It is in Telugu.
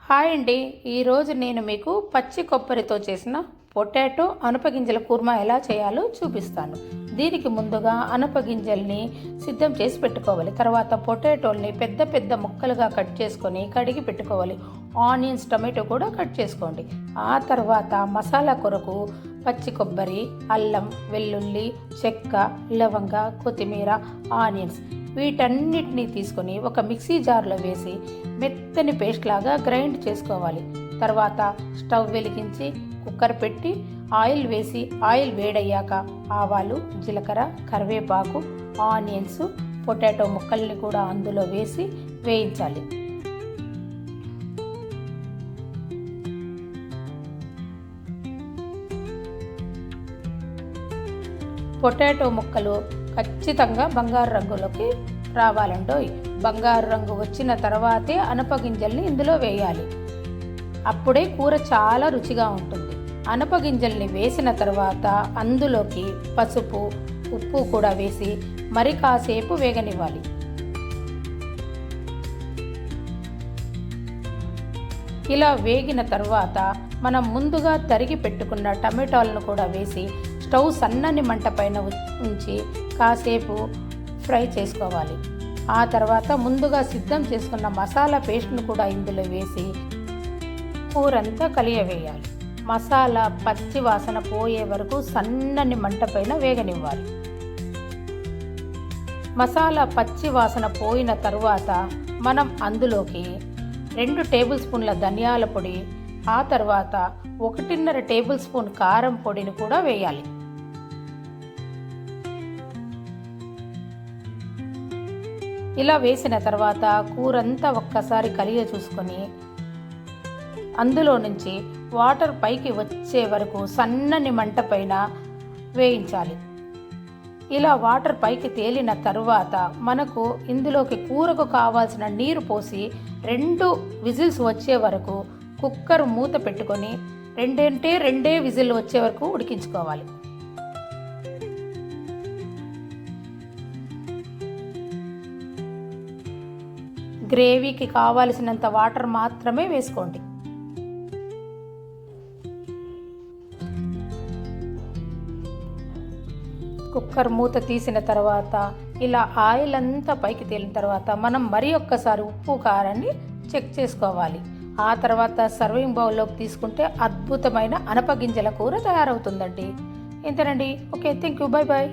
హాయ్ అండి. ఈరోజు నేను మీకు పచ్చి కొబ్బరితో చేసిన పొటాటో అనపగింజల కుర్మా ఎలా చేయాలో చూపిస్తాను. దీనికి ముందుగా అనపగింజల్ని సిద్ధం చేసి పెట్టుకోవాలి. తర్వాత పొటాటోల్ని పెద్ద పెద్ద ముక్కలుగా కట్ చేసుకొని కడిగి పెట్టుకోవాలి. ఆనియన్స్, టమాటో కూడా కట్ చేసుకోండి. ఆ తర్వాత మసాలా కొరకు పచ్చి కొబ్బరి, అల్లం, వెల్లుల్లి, చెక్క, లవంగ, కొత్తిమీర, ఆనియన్స్ వీటన్నిటిని తీసుకొని ఒక మిక్సీ జార్లో వేసి మెత్తని పేస్ట్ లాగా గ్రైండ్ చేసుకోవాలి. తర్వాత స్టవ్ వెలిగించి కుక్కర్ పెట్టి ఆయిల్ వేసి ఆయిల్ వేడయ్యాక ఆవాలు, జీలకర్ర, కరివేపాకు, ఆనియన్స్, పొటాటో ముక్కల్ని కూడా అందులో వేసి వేయించాలి. పొటాటో ముక్కలు ఖచ్చితంగా బంగారు రంగులోకి రావాలండోయ్. బంగారు రంగు వచ్చిన తర్వాతే అనపగింజల్ని ఇందులో వేయాలి. అప్పుడే కూర చాలా రుచిగా ఉంటుంది. అనపగింజల్ని వేసిన తర్వాత అందులోకి పసుపు, ఉప్పు కూడా వేసి మరి కాసేపు వేగనివ్వాలి. ఇలా వేగిన తర్వాత మనం ముందుగా తరిగి పెట్టుకున్న టమాటాలను కూడా వేసి స్టవ్ సన్నని మంట పైన ఉంచి కాసేపు ఫ్రై చేసుకోవాలి. ఆ తర్వాత ముందుగా సిద్ధం చేసుకున్న మసాలా పేస్ట్ను కూడా ఇందులో వేసి కూరంతా కలియవేయాలి. మసాలా పచ్చి వాసన పోయే వరకు సన్నని మంట పైన వేగనివ్వాలి. మసాలా పచ్చి వాసన పోయిన తర్వాత మనం అందులోకి 2 టేబుల్ స్పూన్ల ధనియాల పొడి, ఆ తర్వాత 1.5 టేబుల్ స్పూన్ కారం పొడిని కూడా వేయాలి. ఇలా వేసిన తర్వాత కూరంతా ఒక్కసారి కలియ చూసుకొని అందులో నుంచి వాటర్ పైకి వచ్చే వరకు సన్నని మంట పైన వేయించాలి. ఇలా వాటర్ పైకి తేలిన తరువాత మనకు ఇందులోకి కూరకు కావాల్సిన నీరు పోసి 2 విజిల్స్ వచ్చే వరకు కుక్కర్ మూత పెట్టుకొని 2 విజిల్ వచ్చే వరకు ఉడికించుకోవాలి. గ్రేవీకి కావాల్సినంత వాటర్ మాత్రమే వేసుకోండి. కుక్కర్ మూత తీసిన తర్వాత ఇలా ఆయిల్ అంతా పైకి తేలిన తర్వాత మనం మరి ఒక్కసారి ఉప్పు కారాన్ని చెక్ చేసుకోవాలి. ఆ తర్వాత సర్వింగ్ బౌల్లోకి తీసుకుంటే అద్భుతమైన అనపగింజల కూర తయారవుతుందండి. ఇంతేనండి. Okay, thank you, bye bye.